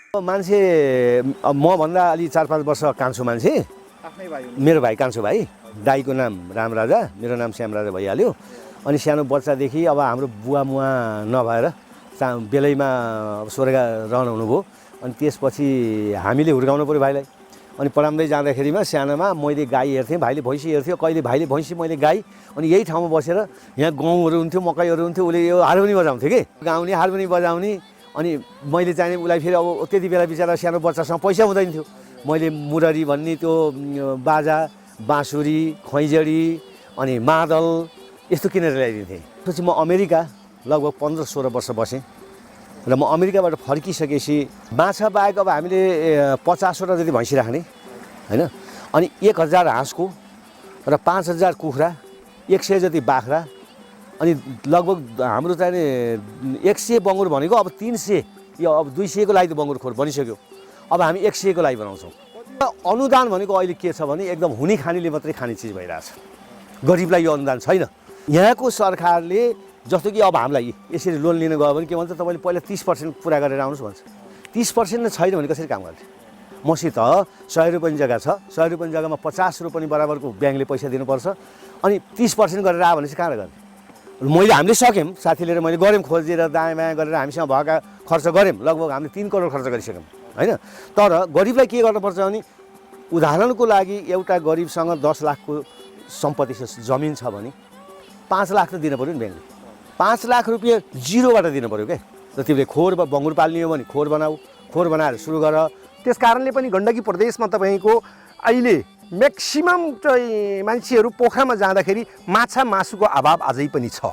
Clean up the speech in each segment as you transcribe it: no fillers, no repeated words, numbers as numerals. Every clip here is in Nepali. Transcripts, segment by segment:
मान्छे मभन्दा अलि 4-5 वर्ष कान्छो मान्छे, मेरो भाइ कान्छो भाइ, दाईको नाम रामराजा, मेरो नाम श्यामराजा भइहाल्यो। अनि सानो बच्चादेखि अब हाम्रो बुवा मुवा नभएर बेलैमा स्वर्ग रहन हुनुभयो। अनि त्यसपछि हामीले हुर्काउनु पऱ्यो भाइलाई। अनि पढाउँदै जाँदाखेरिमा सानोमा मैले गाई हेर्थेँ, भाइले भैँसी हेर्थ्यो, कहिले भाइले भैँसी मैले गाई। अनि यही ठाउँमा बसेर यहाँ गहुँहरू हुन्थ्यो, मकैहरू हुन्थ्यो, उसले यो हारमोनी बजाउँथ्यो कि, गाउने हारमोनी बजाउने। अनि मैले चाहिने उसलाई फेरि अब त्यति बेला बिचरा सानो बच्चासँग पैसा हुँदैन थियो, मैले मुररी भन्ने त्यो बाजा, बाँसुरी, खैँजडी अनि मादल यस्तो किनेर ल्याइदिन्थेँ। त्यसपछि म अमेरिका लगभग 15-16 वर्ष बसेँ र म अमेरिकाबाट फर्किसकेपछि माछा बाहेक अब हामीले 50वटा जति भैँसी राख्ने होइन, अनि 1000 हाँसको र 5000 कुखुरा, 100 जति बाख्रा, अनि लगभग हाम्रो चाहिँ 100 बङ्गुर भनेको अब 300 यो अब 200 को लागि त बङ्गुर खोर बनिसक्यो, अब हामी 100 को लागि बनाउँछौँ। अनुदान भनेको अहिले के छ भने एकदम हुने खानेले मात्रै खाने चिज भइरहेछ, गरिबलाई यो अनुदान छैन। यहाँको सरकारले जस्तो कि अब हामीलाई यसरी लोन लिन गयो भने के भन्छ, तपाईँले पहिला 30% पुरा गरेर आउनुहोस् भन्छ। 30% नै छैन भने कसरी काम गर्ने? मसित 100 रुपियाँ जग्गा छ, 100 रुपियाँ जग्गामा 50 रुपियाँ बराबरको ब्याङ्कले पैसा दिनुपर्छ, अनि 30% गरेर आयो भने चाहिँ कहाँ गर्ने? हामीले सक्यौँ, साथी लिएर मैले गऱ्यौँ, खोजेर दायाँ बायाँ गरेर हामीसँग भएका खर्च गऱ्यौँ, लगभग हामीले 3 करोड खर्च गरिसक्यौँ होइन। तर गरिबलाई के गर्नुपर्छ भने, उदाहरणको लागि एउटा गरिबसँग 10 लाखको सम्पत्ति जमिन छ भने 5 लाख त दिनु पऱ्यो नि ब्याङ्कले, 5 लाख रुपियाँ जिरोबाट दिनु पऱ्यो क्या। र तिमीले खोर बङ्गुर पाल्ने हो भने खोर बनाऊ, खोर बनाएर सुरु गर। त्यस कारणले पनि गण्डकी प्रदेशमा तपाईँको अहिले म्याक्सिमम चाहिँ मान्छेहरू पोखरामा जाँदाखेरि माछा मासुको अभाव अझै पनि छ।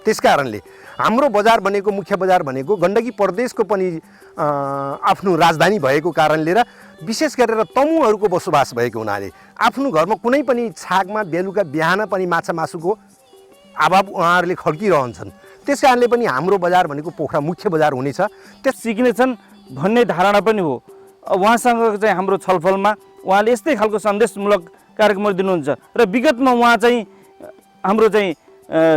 त्यस कारणले हाम्रो बजार भनेको, मुख्य बजार भनेको गण्डकी प्रदेशको पनि आफ्नो राजधानी भएको कारणले र विशेष गरेर तमुहरूको बसोबास भएको हुनाले आफ्नो घरमा कुनै पनि छाकमा बेलुका बिहान पनि माछा मासुको अभाव उहाँहरूले खड्किरहन्छन्। त्यस कारणले पनि हाम्रो बजार भनेको पोखरा मुख्य बजार हुनेछ। त्यस सिक्नेछन् भन्ने धारणा पनि हो। उहाँसँग चाहिँ हाम्रो छलफलमा उहाँले यस्तै खालको सन्देशमूलक कार्यक्रमहरू दिनुहुन्छ र विगतमा उहाँ चाहिँ हाम्रो चाहिँ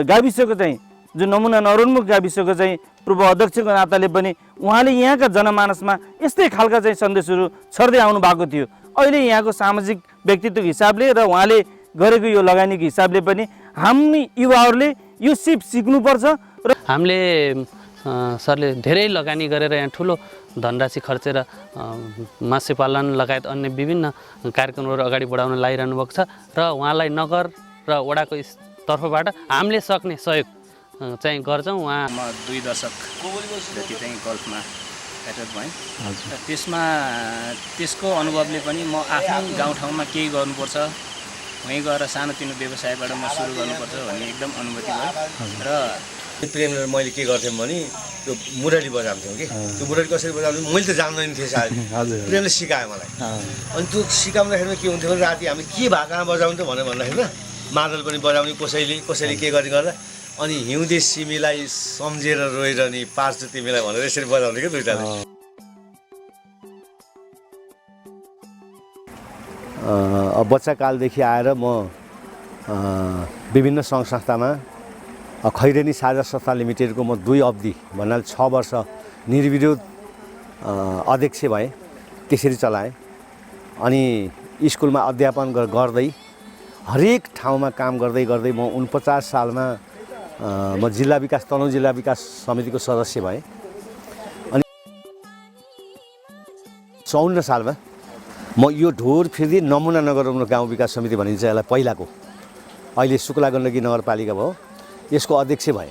गाविसको चाहिँ जो नमुना नरोन्मुख गाविसको चाहिँ पूर्व अध्यक्षको नाताले पनि उहाँले यहाँका जनमानसमा यस्तै खालका चाहिँ सन्देशहरू छर्दै आउनु भएको थियो। अहिले यहाँको सामाजिक व्यक्तित्वको हिसाबले र उहाँले गरेको यो लगानीको हिसाबले पनि हामी युवाहरूले यो सिप सिक्नुपर्छ। र हामीले सरले धेरै लगानी गरेर यहाँ ठुलो धनराशि खर्चेर माछा पालन लगायत अन्य विभिन्न कार्यक्रमहरू अगाडि बढाउन लागिरहनु भएको छ र उहाँलाई नगर र वडाको तर्फबाट हामीले सक्ने सहयोग चाहिँ गर्छौँ। उहाँ म 2 दशक जति चाहिँ गल्फमा एटेन्ड भएँ र त्यसको अनुभवले पनि म आफ्नो गाउँठाउँमा केही गर्नुपर्छ, वहीँ गएर सानोतिनो व्यवसायबाट म सुरु गर्नुपर्छ भन्ने एकदम अनुभूति भयो। र प्रेमले मैले के गर्थेँ भने त्यो मुरली बजाउँथ्यौँ कि, त्यो मुरली कसरी बजाउँथ्यो मैले त जान्दैन थिएँ सायद, प्रेमले सिकायो मलाई। अनि त्यो सिकाउँदाखेरि के हुन्थ्यो भने राति हामीले के भाकामा बजाउँथ्यो भनेर भन्दाखेरि मादल पनि बजाउने कसैले के गर्ने गर्दा, अनि हिउँदे सिमीलाई सम्झेर रोएर नि पार्छु तिमीलाई भनेर यसरी बजाउने क्या दुईटाले। बच्चाकालदेखि आएर म विभिन्न सङ्घ संस्थामा खैरेनी साझा संस्था लिमिटेडको म 2 अवधि भन्नाले 6 वर्ष निर्विरोध अध्यक्ष भएँ, त्यसरी चलाएँ। अनि स्कुलमा अध्यापन गर्दै हरेक ठाउँमा काम गर्दै गर्दै म 49 सालमा म जिल्ला विकास तनहुँ जिल्ला विकास समितिको सदस्य भएँ। अनि 54 सालमा म यो ढोर फिर्दी नमुना नगर गाउँ विकास समिति भनिन्छ यसलाई, पहिलाको अहिले शुक्ला गण्डकी नगरपालिका भयो, यसको अध्यक्ष भएँ।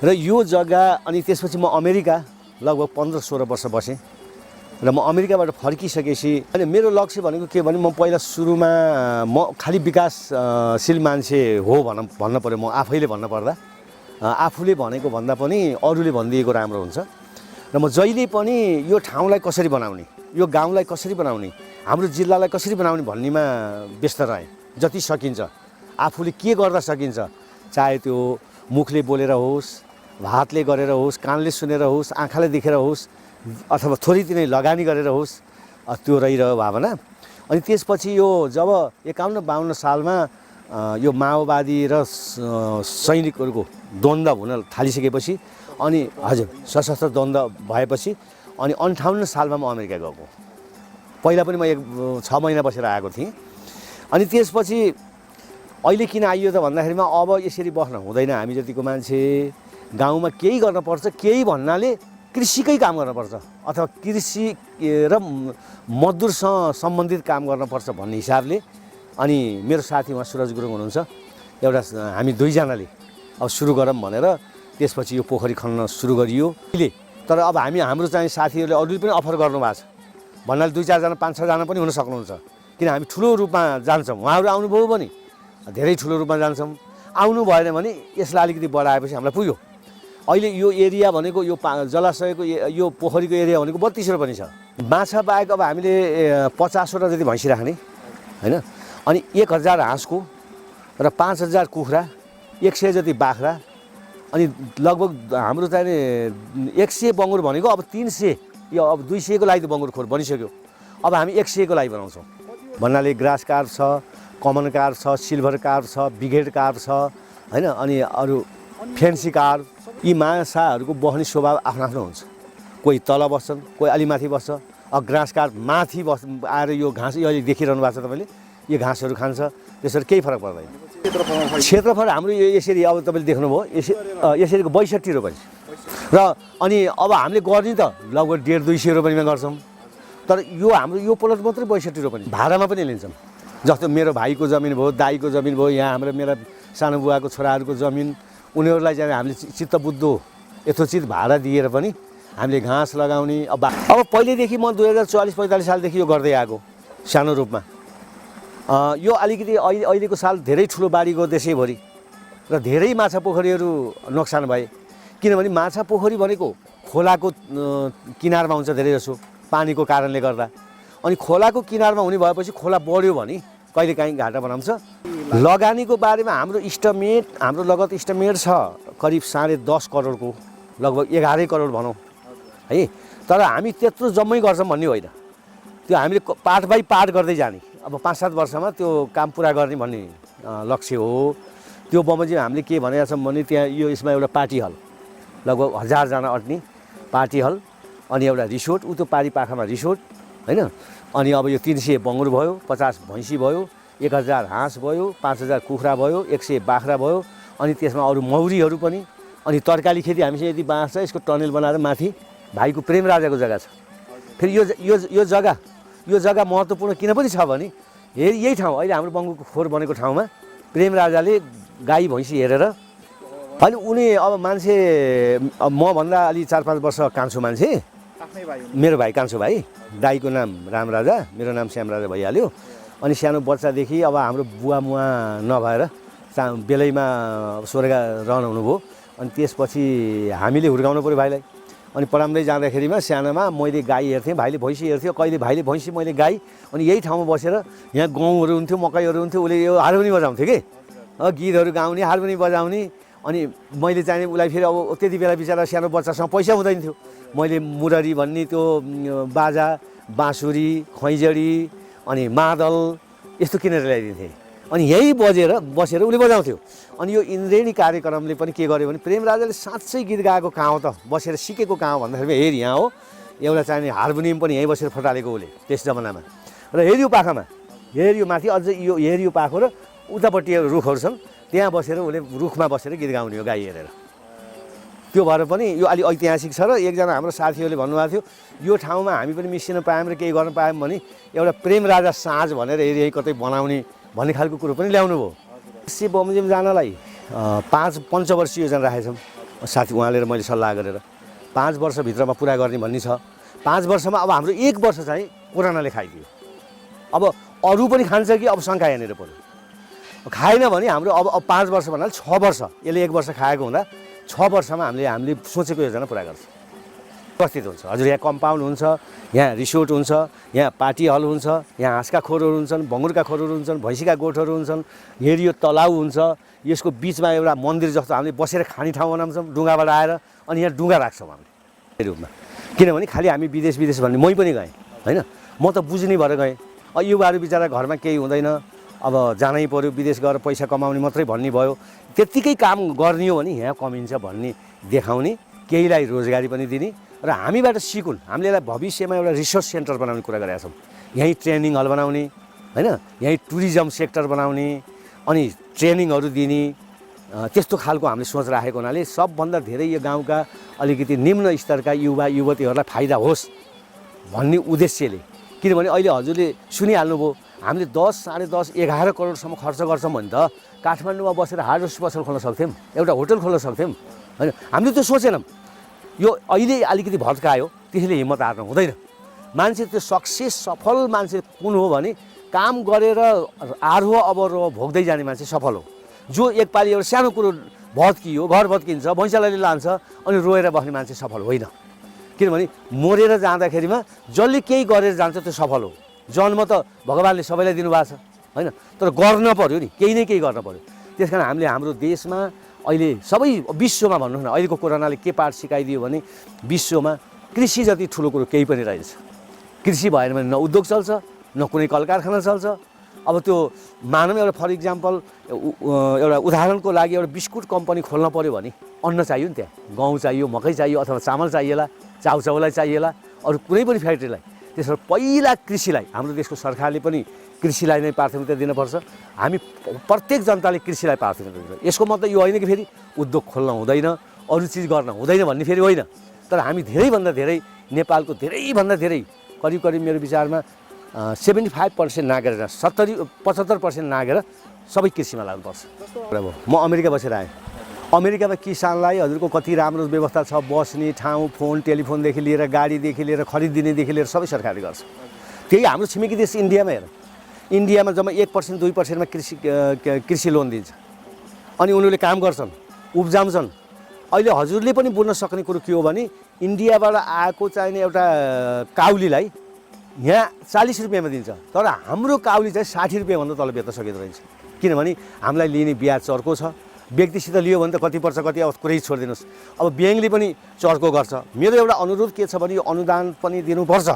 र यो जग्गा अनि त्यसपछि म अमेरिका लगभग 15-16 वर्ष बसेँ र म अमेरिकाबाट फर्किसकेपछि अनि मेरो लक्ष्य भनेको के भने, म पहिला सुरुमा म खालि विकासशील मान्छे हो भन्न पर्यो। म आफैले भन्न पर्दा आफूले भनेको भन्दा पनि अरूले भनिदिएको राम्रो हुन्छ। र म जहिले पनि यो ठाउँलाई कसरी बनाउने, यो गाउँलाई कसरी बनाउने, हाम्रो जिल्लालाई कसरी बनाउने भन्नेमा व्यस्त रहेँ। जति सकिन्छ आफूले के गर्दा सकिन्छ, चाहे त्यो मुखले बोलेर होस्, हातले गरेर होस्, कानले सुनेर होस्, आँखाले देखेर होस्, अथवा थोरै तिनै लगानी गरेर होस्, त्यो रहिरह्यो भावना। अनि त्यसपछि यो जब 51-52 सालमा यो माओवादी र सैनिकहरूको द्वन्द्व हुन थालिसकेपछि, अनि हजुर सशस्त्र द्वन्द्व भएपछि अनि 58 सालमा म अमेरिका गएको। पहिला पनि म 6 महिना बसेर आएको थिएँ। अनि त्यसपछि अहिले किन आइयो त भन्दाखेरिमा अब यसरी बस्न हुँदैन, हामी जतिको मान्छे गाउँमा केही गर्न पर्छ, केही भन्नाले कृषिकै काम गर्नुपर्छ अथवा कृषि र मजदुरसँग सम्बन्धित काम गर्नुपर्छ भन्ने हिसाबले अनि मेरो साथी उहाँ सुरज गुरुङ हुनुहुन्छ, एउटा हामी दुईजनाले अब सुरु गरौँ भनेर त्यसपछि यो पोखरी खन्न सुरु गरियो। तर अब हाम्रो चाहिँ साथीहरूले अरूले पनि अफर गर्नुभएको छ भन्नाले 2-4 जना 5-6 जना पनि हुन सक्नुहुन्छ, किन हामी ठुलो रूपमा जान्छौँ। उहाँहरू आउनुभयो भने धेरै ठुलो रूपमा जान्छौँ, आउनु भएन भने यसलाई अलिकति बढाएपछि हामीलाई पुग्यो। अहिले यो एरिया भनेको यो जलाशयको यो पोखरीको एरिया भनेको 32 रोपनी छ। माछा बाहेक अब हामीले 50वटा जति भैँसी राख्ने होइन, अनि 1000 हाँसको र 5000 कुखुरा, 100 जति बाख्रा, अनि लगभग हाम्रो चाहिँ 100 बङ्गुर भनेको अब 300, यो अब 200 को लागि त बङ्गुर खोर बनिसक्यो, अब हामी 100 को लागि बनाउँछौँ भन्नाले ग्रास कार्प छ, कमन कार्प छ, सिल्भर कार्प छ, ब्रिगेड कार्प छ होइन, अनि अरू फेन्सी कार्प। यी माछाहरूको बस्ने स्वभाव आफ्नो आफ्नो हुन्छ, कोही तल बस्छन्, कोही अलि माथि बस्छ। अब ग्रास कार्प माथि आएर यो घाँस यो अहिले देखिरहनु भएको छ तपाईँले, यो घाँसहरू खान्छ, त्यसरी केही फरक पर्दैन। क्षेत्रफल हाम्रो यसरी अब तपाईँले देख्नुभयो यसरीको 62 रोपनी र अनि अब हामीले गर्ने त लगभग 150-200 रोपनीमा गर्छौँ, तर यो हाम्रो यो प्लट मात्रै 62 रोपनी भाडामा पनि लिन्छौँ। जस्तो मेरो भाइको जमिन भयो, दाईको जमिन भयो, यहाँ हाम्रो मेरा सानो बुवाको छोराहरूको जमिन, उनीहरूलाई चाहिँ हामीले चित्त बुद्धो यथोचित भाडा दिएर पनि हामीले घाँस लगाउने। अब पहिलेदेखि म 2044-45 सालदेखि यो गर्दै आएको सानो रूपमा। यो अलिकति अहिलेको साल धेरै ठुलो बाढी गयो देशैभरि र धेरै माछा पोखरीहरू नोक्सान भए, किनभने माछा पोखरी भनेको खोलाको किनारमा हुन्छ धेरै जसो पानीको कारणले गर्दा, अनि खोलाको किनारमा हुने भएपछि खोला बढ्यो भने कहिलेकाहीँ घाटा बनाउँछ। लगानीको बारेमा हाम्रो लगत इस्टिमेट छ करिब 10.5 करोडको, लगभग 11 करोड भनौँ है, तर हामी त्यत्रो जम्मै गर्छौँ भन्ने होइन, त्यो हामीले पार्ट बाई पार्ट गर्दै जाने। अब 5-7 वर्षमा त्यो काम पुरा गर्ने भन्ने लक्ष्य हो। त्यो बमोजिम हामीले के भनेका छौँ भने त्यहाँ यसमा एउटा पार्टी हल, लगभग 1000 जना अट्ने पार्टी हल, अनि एउटा रिसोर्ट, त्यो पारी पाखामा रिसोर्ट होइन, अनि अब यो 300 बङ्गुर भयो, 50 भैँसी भयो, 1000 हाँस भयो, 5000 कुखुरा भयो, 100 बाख्रा भयो, अनि त्यसमा अरू मौरीहरू पनि, अनि तरकारी खेती हामीसँग यदि बाँस छ यसको टनेल बनाएर माथि भाइको प्रेम राजाको जग्गा छ। फेरि यो जग्गा महत्त्वपूर्ण किन पनि छ भने यही ठाउँ अहिले हाम्रो बङ्गुरको खोर बनेको ठाउँमा प्रेम राजाले गाई भैँसी हेरेर, अनि उनी अब मान्छे मभन्दा अलि 4-5 वर्ष कान्छो मान्छे, मेरो भाइ कान्छो भाइ, दाईको नाम राम राजा, मेरो नाम श्याम राजा भइहाल्यो। अनि सानो बच्चादेखि अब हाम्रो बुवा मुवा नभएर बेलैमा स्वर्ग रहन हुनुभयो, अनि त्यसपछि हामीले हुर्काउनु पऱ्यो भाइलाई। अनि पढाउँदै जाँदाखेरिमा सानामा मैले गाई हेर्थेँ, भाइले भैँसी हेर्थ्यो, कहिले भाइले भैँसी मैले गाई, अनि यही ठाउँमा बसेर यहाँ गहुँहरू हुन्थ्यो, मकैहरू हुन्थ्यो, उसले यो हार्मोनी बजाउँथ्यो कि गीतहरू गाउने, हार्मोनी बजाउने। अनि मैले चाहिँ उसलाई फेरि अब त्यति बेला बिचरा सानो बच्चासँग पैसा हुँदैन थियो, मैले मुररी भन्ने त्यो बाजा, बाँसुरी, खैँजडी, अनि मादल यस्तो किनेर ल्याइदिन्थेँ, अनि यही बसेर उसले बजाउँथ्यो। अनि यो इन्द्रेणी कार्यक्रमले पनि के गर्यो भने प्रेम राजाले साँच्चै गीत गाएको कहाँ हो त, बसेर सिकेको कहाँ हो भन्दाखेरि हेर यहाँ हो, एउटा चाहिँ हार्मोनियम पनि यहीँ बसेर फटालेको उसले त्यस जमानामा। र हेरियो पाखामा, हेरियो माथि अझै यो हेरियो पाखो र उतापट्टि रुखहरू छन्, त्यहाँ बसेर उसले रुखमा बसेर गीत गाउने हो गाई हेरेर। त्यो भएर पनि यो अलि ऐतिहासिक छ। र एकजना हाम्रो साथीहरूले भन्नुभएको थियो यो ठाउँमा हामी पनि मिसिन पायौँ र केही गर्न पायौँ भने एउटा प्रेम राजा साँझ भनेर यही कतै बनाउने भन्ने खालको कुरो पनि ल्याउनु भयो। कृषि बमोजिम जानलाई 5 पञ्चवर्षीय योजना राखेछौँ साथी उहाँले र मैले सल्लाह गरेर, 5 वर्षभित्रमा पुरा गर्ने भन्ने छ। 5 वर्षमा अब हाम्रो 1 वर्ष चाहिँ कोरोनाले खाइदियो, अब अरू पनि खान्छ कि अब शङ्का यहाँनिर पऱ्यो, खाएन भने हाम्रो अब 5 वर्ष भन्नाले 6 वर्ष, यसले 1 वर्ष खाएको हुँदा 6 वर्षमा हामीले सोचेको योजना पुरा गर्छ। उपस्थित हुन्छ हजुर, यहाँ कम्पाउन्ड हुन्छ, यहाँ रिसोर्ट हुन्छ, यहाँ पार्टी हल हुन्छ, यहाँ हाँसका खोरहरू हुन्छन्, बङ्गुरका खोरहरू हुन्छन्, भैँसीका गोठहरू हुन्छन्, हेरियो तलाउ हुन्छ, यसको बिचमा एउटा मन्दिर जस्तो हामीले बसेर खाने ठाउँ बनाउँछौँ डुङ्गाबाट आएर, अनि यहाँ डुङ्गा राख्छौँ हामीले रूपमा। किनभने खालि हामी विदेश भन्ने मै पनि गएँ होइन, म त बुझ्ने भएर गएँ। युवाहरू बिचरा घरमा केही हुँदैन, अब जानै पऱ्यो विदेश गएर पैसा कमाउने मात्रै भन्ने भयो, त्यत्तिकै काम गर्ने हो भने यहाँ कमिन्छ भन्ने देखाउने, केहीलाई रोजगारी पनि दिने र र हामीबाट सिकुन्। हामीले यसलाई भविष्यमा एउटा रिसर्च सेन्टर बनाउने कुरा गरेका छौँ। यहीँ ट्रेनिङ हल बनाउने होइन, यहीँ टुरिज्म सेक्टर बनाउने अनि ट्रेनिङहरू दिने त्यस्तो खालको हामीले सोच राखेको हुनाले सबभन्दा धेरै यो गाउँका अलिकति निम्न स्तरका युवा युवतीहरूलाई फाइदा होस् भन्ने उद्देश्यले। किनभने अहिले हजुरले सुनिहाल्नुभयो हामीले 10, 10.5, 11 करोडसम्म खर्च गर्छौँ भने त काठमाडौँमा बसेर हार्डवेयर पसल खोल्न सक्थ्यौँ, एउटा होटल खोल्न सक्थ्यौँ होइन। हामीले त्यो सोचेनौँ। यो अहिले अलिकति भत्कायो, त्यसले हिम्मत हार्नु हुँदैन। मान्छे त्यो सक्सेस सफल मान्छे कुन हो भने काम गरेर आरोह अवरोह भोग्दै जाने मान्छे सफल हो। जो एकपालि एउटा सानो कुरो भत्कियो, घर भत्किन्छ, भैँसाले लान्छ अनि रोएर बस्ने मान्छे सफल होइन। किनभने मरेर जाँदाखेरिमा जसले केही गरेर जान्छ त्यो सफल हो। जन्म त भगवान्ले सबैलाई दिनुभएको छ होइन, तर गर्न पर्यो नि, केही न केही गर्न पर्यो। त्यस कारण हामीले हाम्रो देशमा अहिले सबै विश्वमा भन्नुहोस् न, अहिलेको कोरोनाले के पाठ सिकाइदियो भने विश्वमा कृषि जति ठुलो कुरो केही पनि रहेछ। कृषि भएन भने न उद्योग चल्छ, न कुनै कल कारखाना चल्छ। अब त्यो मानौँ एउटा फर इक्जाम्पल एउटा उदाहरणको लागि एउटा बिस्कुट कम्पनी खोल्न पऱ्यो भने अन्न चाहियो नि, त्यहाँ गहुँ चाहियो, मकै चाहियो, अथवा चामल चाहिएला, चाउचाउलाई चाहिएला, अरू कुनै पनि फ्याक्ट्रीलाई। त्यसबाट पहिला कृषिलाई हाम्रो देशको सरकारले पनि कृषिलाई नै प्राथमिकता दिनुपर्छ। हामी प्रत्येक जनताले कृषिलाई प्राथमिकता दिन्छ। यसको मतलब यो होइन कि फेरि उद्योग खोल्न हुँदैन, अरू चिज गर्न हुँदैन भन्ने फेरि होइन। तर हामी धेरैभन्दा धेरै नेपालको धेरैभन्दा धेरै करिब मेरो विचारमा 75% नागेर 75% नागेर सबै कृषिमा लाग्नुपर्छ। म अमेरिका बसेर आएँ। अमेरिकामा किसानलाई हजुरको कति राम्रो व्यवस्था छ, बस्ने ठाउँ, फोन, टेलिफोनदेखि लिएर गाडीदेखि लिएर खरिदिनेदेखि लिएर सबै सरकारले गर्छ। त्यही हाम्रो छिमेकी देश इन्डियामा हेर, इन्डियामा जम्मा 1% 2%मा कृषि लोन दिन्छ अनि उनीहरूले काम गर्छन्, उब्जाउँछन्। अहिले हजुरले पनि बुझ्न सक्ने कुरो के हो भने इन्डियाबाट आएको चाहिने एउटा काउलीलाई यहाँ 40 रुपियाँमा दिन्छ, तर हाम्रो काउली चाहिँ 60 रुपियाँभन्दा तल बेच्न सकिँदो रहेछ। किनभने हामीलाई लिने ब्याज चर्को छ। व्यक्तिसित लियो भने त कति पर्छ कति, अब कुरै छोडिदिनुहोस्। अब ब्याङ्कले पनि चर्को गर्छ। मेरो एउटा अनुरोध के छ भने यो अनुदान पनि दिनुपर्छ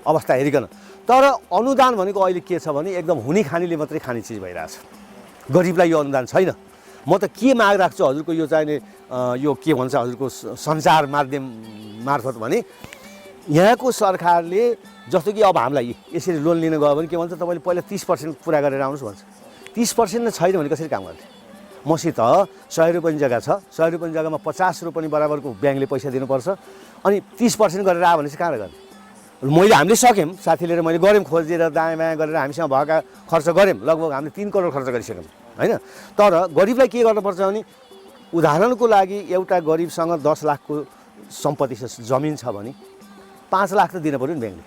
अवस्था हेरिकन। तर अनुदान भनेको अहिले के छ भने एकदम हुने खानेले मात्रै खाने चिज भइरहेछ। गरिबलाई यो अनुदान छैन। म त के माग राख्छु हजुरको यो चाहिने यो के भन्छ हजुरको सञ्चार माध्यम मार्फत भने यहाँको सरकारले जस्तो कि अब हामीलाई यसरी लोन लिन गयो भने के भन्छ, तपाईँले पहिला 30% पुरा गरेर आउनुहोस् भन्छ। 30% नै छैन भने कसरी काम गर्ने? मसित 100 रुपियाँ जग्गा छ, 100 रुपियाँ जग्गामा 50 रुपियाँ बराबरको ब्याङ्कले पैसा दिनुपर्छ अनि 30% गरेर आयो भने चाहिँ कहाँ गर्ने? हामीले सक्यौँ, साथी लिएर मैले गऱ्यौँ, खोजेर दायाँ बायाँ गरेर हामीसँग भएका खर्च गऱ्यौँ। लगभग हामीले 3 करोड खर्च गरिसक्यौँ होइन। तर गरिबलाई के गर्नुपर्छ भने उदाहरणको लागि एउटा गरिबसँग 10 लाखको सम्पत्ति छ, जमिन छ भने 5 लाख त दिनु पऱ्यो नि ब्याङ्कले।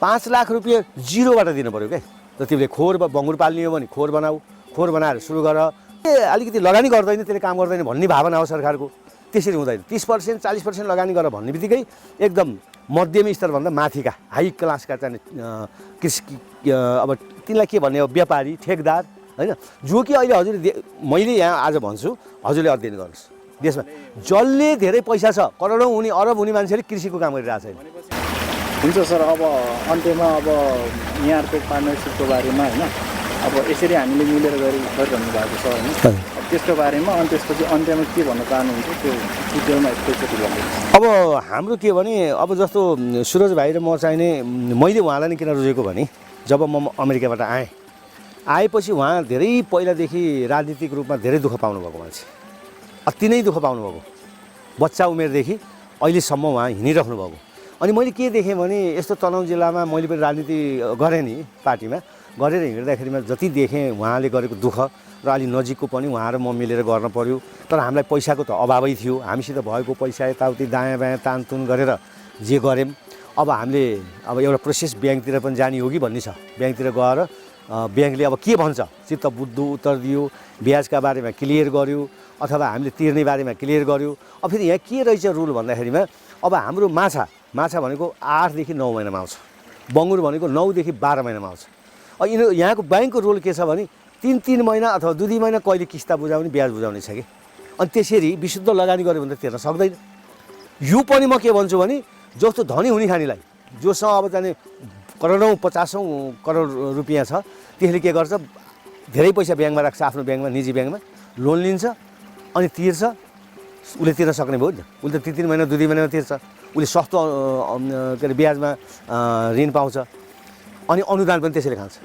5 लाख रुपियाँ जिरोबाट दिनु पऱ्यो क्या। र तिमीले खोर बङ्गुर पाल्ने हो भने खोर बनाऊ, खोर बनाएर सुरु गर। अलिकति लगानी गर्दैन त्यसले काम गर्दैन भन्ने भावना हो सरकारको। त्यसरी हुँदैन। 30% 40% लगानी गर भन्ने बित्तिकै एकदम मध्यम स्तरभन्दा माथिका हाई क्लासका चाहिँ कृषि अब तिनलाई के भन्ने हो, व्यापारी, ठेकदार होइन, जो कि अहिले हजुरले मैले यहाँ आज भन्छु हजुरले अध्ययन गर्नुहोस्। देशमा जसले धेरै पैसा छ, करोडौँ हुने अरब हुने मान्छेले कृषिको काम गरिरहेको छैन। हुन्छ सर, अब अन्त्यमा अब यहाँहरूको पार्टनरसिपको बारेमा होइन, अब यसरी हामीले मिलेर गरिरहनु भएको छ होइन, त्यसको बारेमा अनि त्यसपछि अन्त्यमा के भन्न चाहनुहुन्छ त्यो भिडियोमा एकैचोटि भन्नुहोस्। अब हाम्रो के भने अब जस्तो सुरज भाइ र म चाहिने मैले उहाँलाई नै किन रोजेको भने जब म अमेरिकाबाट आएपछि उहाँ धेरै पहिलादेखि राजनीतिक रूपमा धेरै दुःख पाउनुभएको मान्छे, अति नै दुःख पाउनुभएको। बच्चा उमेरदेखि अहिलेसम्म उहाँ हिँडिराख्नु भएको। अनि मैले के देखेँ भने यस्तो तनहुँ जिल्लामा मैले पनि राजनीति गरेँ नि, पार्टीमा गरेर हिँड्दाखेरिमा जति देखेँ उहाँले गरेको दुःख र अलि नजिकको पनि उहाँ र म मिलेर गर्न पर्यो। तर हामीलाई पैसाको त अभावै थियो। हामीसित भएको पैसा यताउति दायाँ बायाँ तानतुन गरेर जे गऱ्यौँ। अब हामीले अब एउटा प्रोसेस ब्याङ्कतिर पनि जाने हो कि भन्ने छ। ब्याङ्कतिर गएर ब्याङ्कले अब के भन्छ चित्त बुझ्दो उत्तर दियो, ब्याजका बारेमा क्लियर गर्यो अथवा हामीले तिर्ने बारेमा क्लियर गर्यो। अब फेरि यहाँ के रहेछ रुल भन्दाखेरिमा अब हाम्रो माछा भनेको 8 देखि 9 महिनामा आउँछ, बङ्गुर भनेको 9 देखि 12 महिनामा आउँछ। अब यहाँको ब्याङ्कको रुल के छ भने 3 महिना अथवा 2 महिना कहिले किस्ता बुझाउने ब्याज बुझाउने छ कि। अनि त्यसरी विशुद्ध लगानी गऱ्यो भने त तिर्न सक्दैन। यो पनि म के भन्छु भने जस्तो धनी हुने खानेलाई जोसँग अब जाने करोडौँ 50औँ करोड रुपियाँ छ त्यसले के गर्छ, धेरै पैसा ब्याङ्कमा राख्छ, आफ्नो ब्याङ्कमा, निजी ब्याङ्कमा लोन लिन्छ अनि तिर्छ। उसले तिर्न सक्ने भयो नि। उसले त 3 महिना 2 महिनामा तिर्छ। उसले सस्तो के अरे ब्याजमा ऋण पाउँछ अनि अनुदान पनि त्यसरी खान्छ।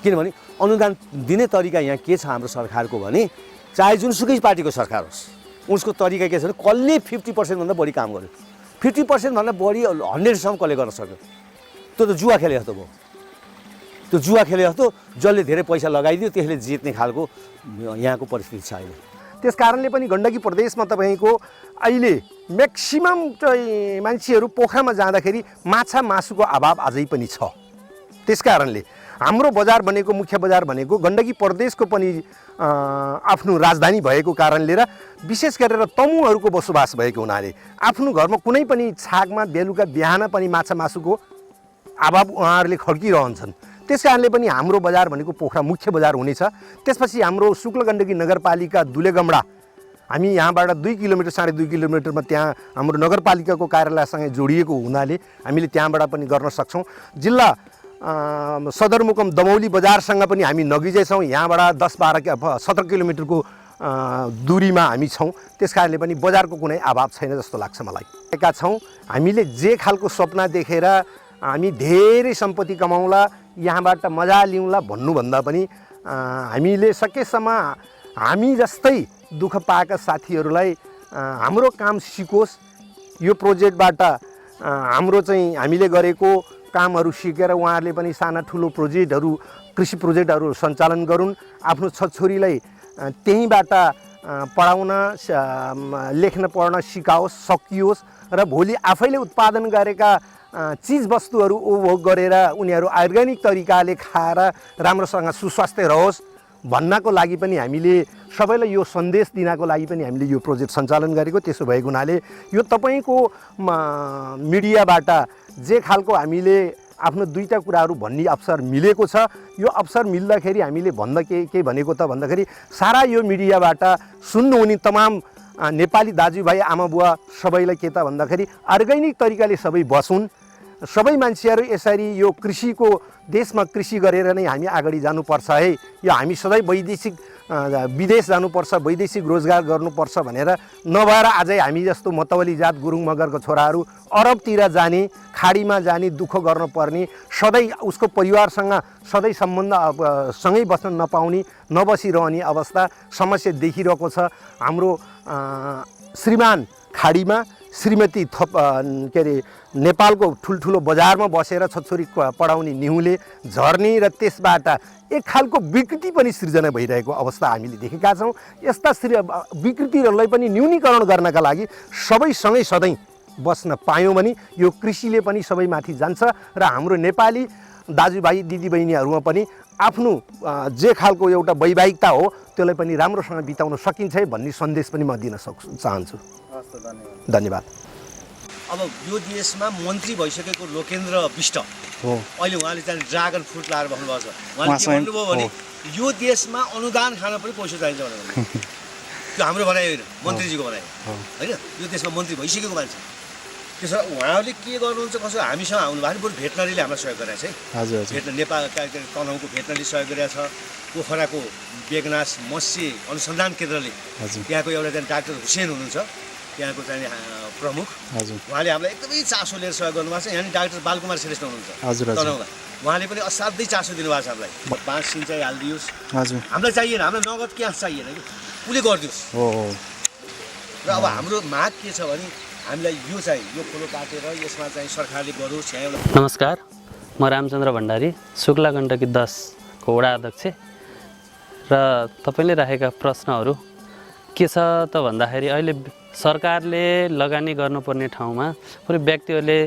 किनभने अनुदान दिने तरिका यहाँ के छ हाम्रो सरकारको भने चाहे जुनसुकै पार्टीको सरकार होस् उसको तरिका के छ भने कसले 50% भन्दा बढी काम गर्यो, 50% भन्दा बढी 100सम्म कसले गर्न सक्यो, त्यो त जुवा खेले जस्तो भयो। त्यो जुवा खेले जस्तो जसले धेरै पैसा लगाइदियो त्यसले जित्ने खालको यहाँको परिस्थिति छ अहिले। त्यस कारणले पनि गण्डकी प्रदेशमा तपाईँको अहिले म्याक्सिमम चाहिँ मान्छेहरू पोखरामा जाँदाखेरि माछा मासुको अभाव अझै पनि छ। त्यस कारणले हाम्रो बजार भनेको मुख्य बजार भनेको गण्डकी प्रदेशको पनि आफ्नो राजधानी भएको कारणले र विशेष गरेर तमुहरूको बसोबास भएको हुनाले आफ्नो घरमा कुनै पनि छाकमा बेलुका बिहान पनि माछा मासुको अभाव उहाँहरूले खड्किरहन्छन्। त्यस कारणले पनि हाम्रो बजार भनेको पोखरा मुख्य बजार हुनेछ। त्यसपछि हाम्रो शुक्ल गण्डकी नगरपालिका दुलेगमडा हामी यहाँबाट 2 किलोमिटर 2.5 किलोमिटरमा त्यहाँ हाम्रो नगरपालिकाको कार्यालयसँग जोडिएको हुनाले हामीले त्यहाँबाट पनि गर्न सक्छौँ। जिल्ला सदरमुकाम दमौली बजारसँग पनि हामी नजिकै छौँ। यहाँबाट 10-12-17 किलोमिटरको दूरीमा हामी छौँ। त्यस कारणले पनि बजारको कुनै अभाव छैन जस्तो लाग्छ मलाई। हामीले जे खालको सपना देखेर हामी धेरै सम्पत्ति कमाउँला यहाँबाट मजा लिउँला भन्नुभन्दा पनि हामीले सकेसम्म हामी जस्तै दुःख पाएका साथीहरूलाई हाम्रो काम सिकोस्, यो प्रोजेक्टबाट हाम्रो चाहिँ हामीले गरेको कामहरू सिकेर उहाँहरूले पनि साना ठुलो प्रोजेक्टहरू कृषि प्रोजेक्टहरू सञ्चालन गरून्, आफ्नो छोरीलाई त्यहीँबाट पढाउन लेख्न पढ्न सिकाओस् सकियोस् र भोलि आफैले उत्पादन गरेका चिजवस्तुहरू उपभोग गरेर उनीहरू अर्ग्यानिक तरिकाले खाएर राम्रोसँग सुस्वास्थ्य रहोस् भन्नको लागि पनि हामीले सबैलाई यो सन्देश दिनको लागि पनि हामीले यो प्रोजेक्ट सञ्चालन गरेको। त्यसो भएको हुनाले यो तपाईँको मिडियाबाट जे खालको हामीले आफ्नो दुईटा कुराहरू भन्ने अवसर मिलेको छ, यो अवसर मिल्दाखेरि हामीले भन्दा के भनेको त भन्दाखेरि सारा यो मिडियाबाट सुन्नुहुने तमाम नेपाली दाजुभाइ आमाबुवा सबैलाई के त भन्दाखेरि अर्ग्यानिक तरिकाले सबै बसुन्, सबै मान्छेहरू यसरी यो कृषिको देशमा कृषि गरेर नै हामी अगाडि जानुपर्छ है। यो हामी सधैँ विदेश जानुपर्छ, वैदेशिक रोजगार गर्नुपर्छ भनेर नभएर अझै हामी जस्तो मतवली जात गुरुङ मगरको छोराहरू अरबतिर जाने, खाडीमा जाने, दुःख गर्नुपर्ने, सधैँ उसको परिवारसँग सधैँ सम्बन्ध सँगै बस्न नपाउने, नबसिरहने अवस्था समस्या देखिरहेको छ। हाम्रो श्रीमान खाडीमा, श्रीमती के अरे नेपालको ठुल्ठुलो बजारमा बसेर छोरी पढाउने निहुँले झर्ने र त्यसबाट एक खालको विकृति पनि सृजना भइरहेको अवस्था हामीले देखेका छौँ। यस्ता विकृतिहरूलाई पनि न्यूनीकरण गर्नका लागि सबैसँगै सधैँ बस्न पायौँ भने यो कृषिले पनि सबैमाथि जान्छ र हाम्रो नेपाली दाजुभाइ दिदीबहिनीहरूमा पनि आफ्नो जे खालको एउटा वैवाहिकता हो त्यसलाई पनि राम्रोसँग बिताउन सकिन्छ भन्ने सन्देश पनि म दिन चाहन्छु। धन्यवाद। अब यो देशमा मन्त्री भइसकेको लोकेन्द्र विष्ट हो, अहिले उहाँले चाहिँ ड्रागन फ्रुट लाएर भन्नुभएको छ। उहाँले के भन्नुभयो भने यो देशमा अनुदान खान पनि पैसा चाहिन्छ भनेर। त्यो हाम्रो भनाइ होइन, मन्त्रीजीको भनाइ होइन। यो देशमा मन्त्री भइसकेको मान्छे। त्यसो उहाँले के गर्नुहुन्छ कसो हामीसँग आउनु भएको बरु भेटनरीले हामीलाई सहयोग गरेको छ है। हजुर नेपाल तनहुँको भेटनरीले सहयोग गरेको छ। पोखराको बेगनास मत्स्य अनुसन्धान केन्द्रले त्यहाँको एउटा चाहिँ डाक्टर हुसेन हुनुहुन्छ त्यहाँको चाहिँ प्रमुख, उहाँले हामीलाई एकदमै चासो लिएर सहयोग गर्नुभएको छ। यहाँ डाक्टर बालकुमार श्रेष्ठ हुनुहुन्छ तनहुँमा, उहाँले पनि असाध्यै चासो दिनुभएको छ हामीलाई। बाँस सिँचाइ हालिदियोस्, हामीलाई चाहिएन, हामीलाई नगद क्यास चाहिएन कि उसले गरिदियोस्। र अब हाम्रो माग के छ भने हामीलाई यो चाहिँ यो खोलो काटेर यसमा चाहिँ सरकारले गरोस्। नमस्कार, म रामचन्द्र भण्डारी, शुक्ला गण्डकी 10 को वडा अध्यक्ष र तपाईँले राखेका प्रश्नहरू के छ त भन्दाखेरि अहिले सरकारले लगानी गर्नुपर्ने ठाउँमा पुरै व्यक्तिहरूले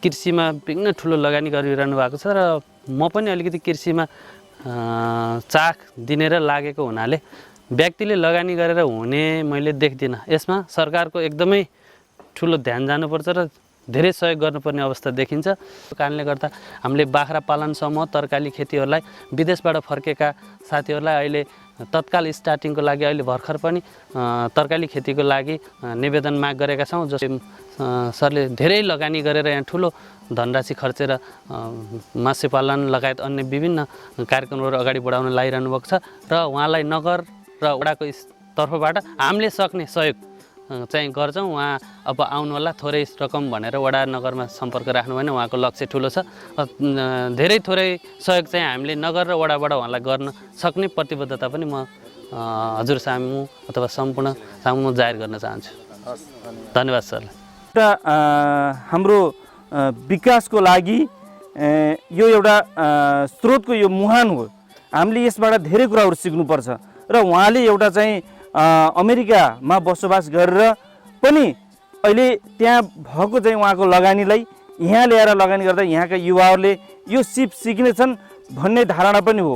कृषिमा विभिन्न ठुलो लगानी गरिरहनु भएको छ र म पनि अलिकति कृषिमा चाख दिनेर लागेको हुनाले व्यक्तिले लगानी गरेर हुने मैले देख्दिनँ। यसमा सरकारको एकदमै ठुलो ध्यान जानुपर्छ र धेरै सहयोग गर्नुपर्ने अवस्था देखिन्छ। कारणले गर्दा हामीले बाख्रा पालन समूह तरकारी खेतीहरूलाई विदेशबाट फर्केका साथीहरूलाई अहिले तत्काल स्टार्टिङको लागि अहिले भर्खर पनि तरकारी खेतीको लागि निवेदन माग गरेका छौँ। जसले सरले धेरै लगानी गरेर यहाँ ठुलो धनराशि खर्चेर माछा पालन लगायत अन्य विभिन्न कार्यक्रमहरू अगाडि बढाउन लागिरहनु भएको छ र उहाँलाई नगर र वडाको तर्फबाट हामीले सक्ने सहयोग चाहिँ गर्छौँ। उहाँ अब आउनुहोला थोरै रकम भनेर वडा नगरमा सम्पर्क राख्नु भएन, उहाँको लक्ष्य ठुलो छ। धेरै थोरै सहयोग चाहिँ हामीले नगर र वडाबाट उहाँलाई गर्न सक्ने प्रतिबद्धता पनि म हजुर सामु अथवा सम्पूर्ण सामु जाहेर गर्न चाहन्छु। धन्यवाद सर। एउटा हाम्रो विकासको लागि यो एउटा स्रोतको यो मुहान हो। हामीले यसबाट धेरै कुराहरू सिक्नुपर्छ र उहाँले एउटा चाहिँ अमेरिकामा बसोबास गरेर पनि अहिले त्यहाँ भएको चाहिँ उहाँको लगानीलाई यहाँ ल्याएर लगानी गर्दा यहाँका युवाहरूले यो सिप सिक्नेछन् भन्ने धारणा पनि हो।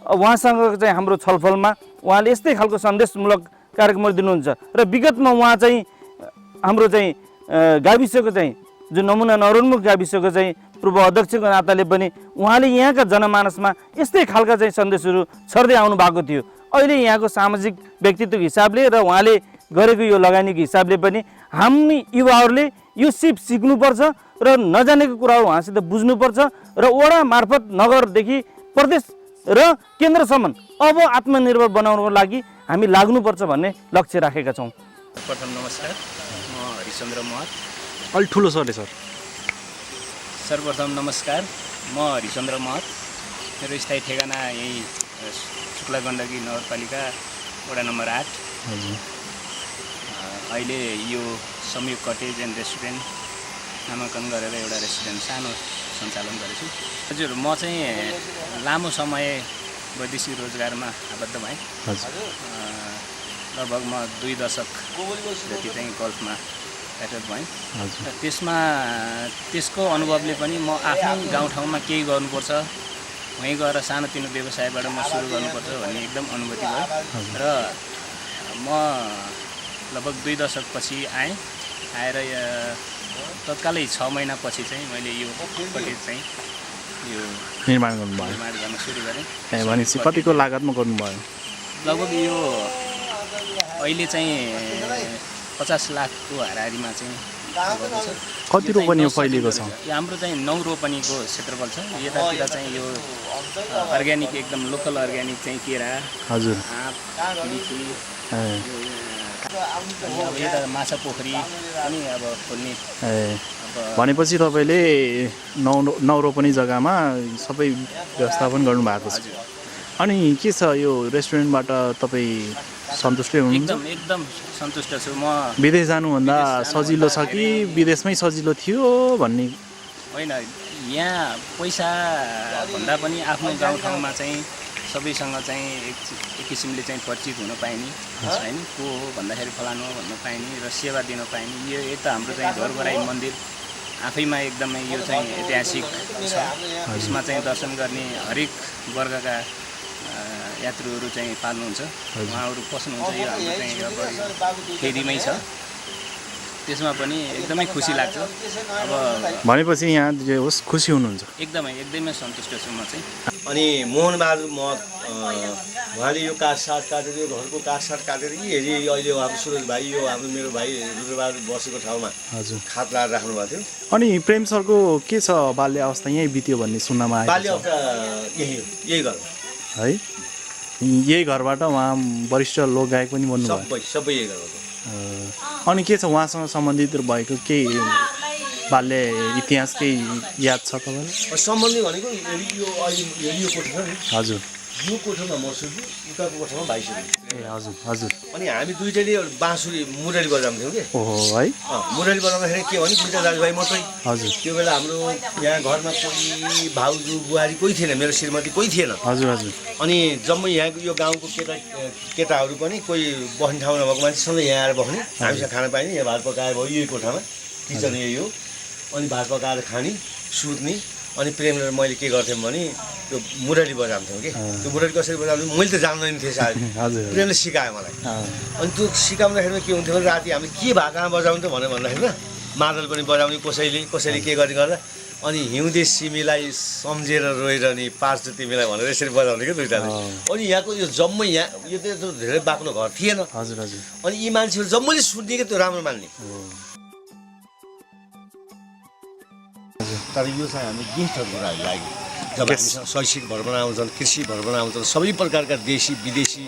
उहाँसँग चाहिँ हाम्रो छलफलमा उहाँले यस्तै खालको सन्देशमूलक कार्यक्रमहरू दिनुहुन्छ र विगतमा उहाँ चाहिँ हाम्रो चाहिँ गाविसको चाहिँ जो नमुना नरोन्मुख गाविसको चाहिँ पूर्व अध्यक्षको नाताले पनि उहाँले यहाँका जनमानसमा यस्तै खालका चाहिँ सन्देशहरू छर्दै आउनु भएको थियो। अहिले यहाँको सामाजिक व्यक्तित्वको हिसाबले र उहाँले गरेको यो लगानीको हिसाबले पनि हामी युवाहरूले यो सिप सिक्नुपर्छ र नजानेको कुराहरू उहाँसित बुझ्नुपर्छ र वडा मार्फत नगरदेखि प्रदेश र केन्द्रसम्म अब आत्मनिर्भर बनाउनको लागि हामी लाग्नुपर्छ भन्ने लक्ष्य राखेका छौँ। प्रथम नमस्कार, म हरिचन्द्र महत। अलि ठुलो सरले सर। सर्वप्रथम नमस्कार, म हरिचन्द्र महत। मेरो स्थायी ठेगाना यही शुक्ला गण्डकी नगरपालिका वडा नम्बर 8। अहिले यो संयुक्त कटेज एन्ड रेस्टुरेन्ट नामाङ्कन गरेर एउटा रेस्टुरेन्ट सानो सञ्चालन गरेछु। हजुर, म चाहिँ लामो समय वैदेशिक रोजगारमा आबद्ध भएँ। लगभग म 2 दशक जति चाहिँ गल्फमा प्याटर भएँ। त्यसको अनुभवले पनि म आफ्नो गाउँठाउँमा केही गर्नुपर्छ, वहीँ गएर सानोतिनो व्यवसायबाट म सुरु गर्नुपर्छ भन्ने एकदम अनुभूति भयो र म लगभग 2 दशकपछि आएर तत्कालै 6 महिनापछि चाहिँ मैले यो कटेज चाहिँ यो निर्माण गर्न सुरु गरेँ। भनेपछि कतिको लागतमा गर्नुभयो? लगभग यो अहिले चाहिँ 50 लाखको हाराहारीमा चाहिँ कति रोपनी फैलिएको छ? यो हाम्रो चाहिँ 9 रोपनीको क्षेत्रफल छ। यतातिर चाहिँ यो अर्ग्यानिक एकदम लोकल अर्ग्यानिक चाहिँ केरा, हजुर, आँप, लिची, अब यता माछा पोखरी पनि अब खोल्ने। भनेपछि तपाईँले 9 रोपनी जग्गामा सबै व्यवस्थापन गर्नुभएको छ। अनि के छ यो रेस्टुरेन्टबाट तपाईँ सन्तुष्टै हुनुहुन्छ? एकदम सन्तुष्ट छु म। विदेश जानुभन्दा सजिलो छ कि विदेशमै सजिलो थियो भन्ने? होइन, यहाँ पैसा भन्दा पनि आफ्नो गाउँठाउँमा चाहिँ सबैसँग चाहिँ एक किसिमले चाहिँ परिचित हुन पाइने होइन, को हो भन्दाखेरि फलानु हो भन्न पाइने र सेवा दिन पाइने। यो यता हाम्रो चाहिँ घरबराई मन्दिर आफैमा एकदमै यो चाहिँ ऐतिहासिक छ। यसमा चाहिँ दर्शन गर्ने हरेक वर्गका यात्रुहरू चाहिँ पाल्नुहुन्छ, उहाँहरू पस्नुहुन्छ। यो हाम्रो चाहिँ अब फेरीमै छ, त्यसमा पनि एकदमै खुसी लाग्छ। अब भनेपछि यहाँ जे होस् खुसी हुनुहुन्छ? एकदमै सन्तुष्ट छु म चाहिँ। अनि मोहनबहादुर महत उहाँले यो काठसाट काटेर यो घरको काठसाट काटेर हेरी अहिले हाम्रो सुरज भाइ यो हाम्रो मेरो भाइ रुद्रबहादुर बसेको ठाउँमा हजुर खात लाएर राख्नुभएको थियो। अनि प्रेम सरको के छ बाल्य अवस्था यहीँ बित्यो भन्ने सुन्नमा आयो? बाल्य अवस्था यही घर है, यही घरबाट उहाँ वरिष्ठ लोकगायक पनि बन्नुभयो? सबै यही घरबाट। अनि के छ उहाँसँग सम्बन्धित भएको केही बाल्य इतिहास केही याद छ तपाईँलाई? सम्बन्धी भनेको यो अहिले यो कोठा छ नि, हजुर, यो कोठामा म सुरु, उताको कोठामा भाइ सुरु। ए हजुर हजुर। अनि हामी दुईजैले बाँसुरी मुरली बजाउँथ्यौँ कि। ओहो है। मुरली बजाउँदाखेरि के भने दुईवटा दाजुभाइ मात्रै। हजुर। त्यो बेला हाम्रो यहाँ घरमा कोही भाउजू बुहारी कोही थिएन, मेरो श्रीमती कोही थिएन। हजुर हजुर। अनि जम्मै यहाँको यो गाउँको केटाहरू पनि कोही बस्ने ठाउँ नभएको मान्छे सधैँ यहाँ आएर बस्ने, हामीसँग खाना पाइने। यहाँ भात पकाएर भयो यही कोठामा, किचन यही हो। अनि भात पकाएर खाने, सुत्ने। अनि प्रेमले मैले के गर्थ्यौँ भने त्यो मुरली बजाउँथ्यौँ कि। त्यो मुरली कसरी बजाउँथ्यौँ मैले त जान्दैन थिएँ सायद, प्रेमले सिकायो मलाई। अनि त्यो सिकाउँदाखेरि के हुन्थ्यो भने राति हामीले के भए कहाँ बजाउँथ्यो भनेर भन्दाखेरि मादल पनि बजाउने कसैले के गर्ने गर्दा अनि हिउँदे सिमीलाई सम्झेर रोएर नि पार्छु तिमीलाई भनेर यसरी बजाउने क्या दुईवटाले। अनि यहाँको यो जम्मै यहाँ यो त धेरै बाक्लो घर थिएन। हजुर हजुर। अनि यी मान्छेहरू जम्मैले सुन्ने क्या त्यो राम्रो मान्ने। तर यो चाहिँ हामी गिफ्टहरूको कुराहरू लाग्यो। जब हामीसँग शैक्षिक भर्बना आउँछन्, कृषि भर्बना आउँछन्, सबै प्रकारका देशी विदेशी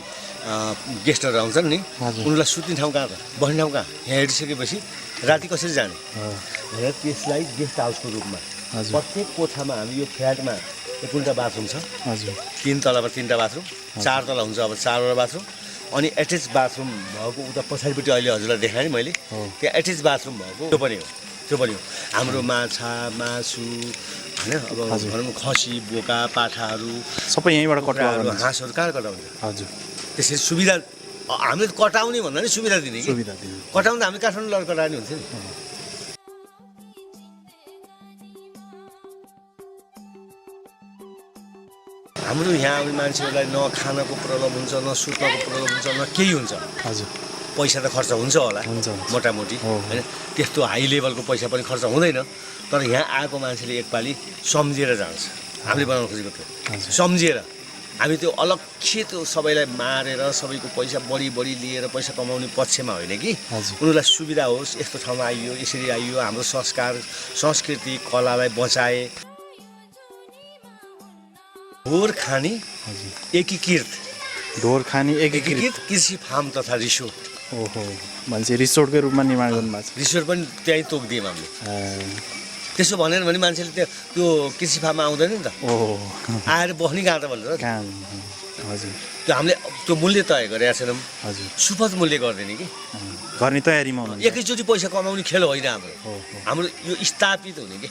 गेस्टहरू आउँछन् नि हजुर। उनीहरूलाई सुत्ने ठाउँ कहाँ त बस्ने ठाउँ कहाँ यहाँ हेरिसकेपछि राति कसरी जाने र त्यसलाई गेस्ट हाउसको रूपमा हजुर। प्रत्येक कोठामा हामी यो फ्ल्याटमा 11टा बाथरुम छ हजुर 3 तलमा 3टा बाथरुम 4 तल हुन्छ अब 4वटा बाथरुम अनि एट्याच बाथरुम भएको उता पछाडिपट्टि अहिले हजुरलाई देखाएँ नि मैले त्यहाँ एट्याच बाथरुम भएको त्यो पनि हो हाम्रो माछा मासु होइन अब भनौँ खसी बोका पाठाहरू सबै यहीँबाट कटाउ कुखुराहरू गर्नुहुन्छ। हाँसहरू कहाँ कटाउँछ हजुर त्यसरी सुविधा हामीले कटाउने भन्दा नि सुविधा दिने कि सुविधा दिनु कटाउँदा हामी काठमाडौँ लगेर कटाउने हुन्थ्यो नि हाम्रो यहाँ आउने मान्छेहरूलाई न खानको प्रब्लम हुन्छ न सुत्नको प्रब्लम हुन्छ न केही हुन्छ हजुर पैसा त खर्च हुन्छ होला हुन्छ। मोटामोटी होइन त्यस्तो हाई लेभलको पैसा पनि खर्च हुँदैन तर यहाँ आएको मान्छेले एकपालि सम्झिएर जान्छ हामीले बनाउन खोजेको त्यो सम्झिएर हामी त्यो अलग्गै त्यो सबैलाई मारेर सबैको पैसा बढी लिएर पैसा कमाउने पक्षमा होइन कि हजुर। उनीहरूलाई सुविधा होस् यस्तो ठाउँमा आइयो यसरी आइयो हाम्रो संस्कार संस्कृति कलालाई बचाए ढोर खानी एकीकृत ढोर खानी एकीकृत कृषि फार्म तथा रिसोर्ट ओहो मान्छे रिसोर्टकै रूपमा निर्माण गर्नुभएको छ रिसोर्ट पनि त्यहीँ तोकिदियौँ हामीले त्यसो भनेर भने मान्छेले त्यो कृषि फार्ममा आउँदैन नि त ओहो आएर बस्ने कहाँ त भनेर कहाँ हजुर त्यो हामीले त्यो मूल्य तय गरेका छैनौँ हजुर सुपथ मूल्य गर्दैन कि गर्ने तयारीमा हुनुहुन्छ एकैचोटि पैसा कमाउने खेल होइन हाम्रो हाम्रो यो स्थापित हुने कि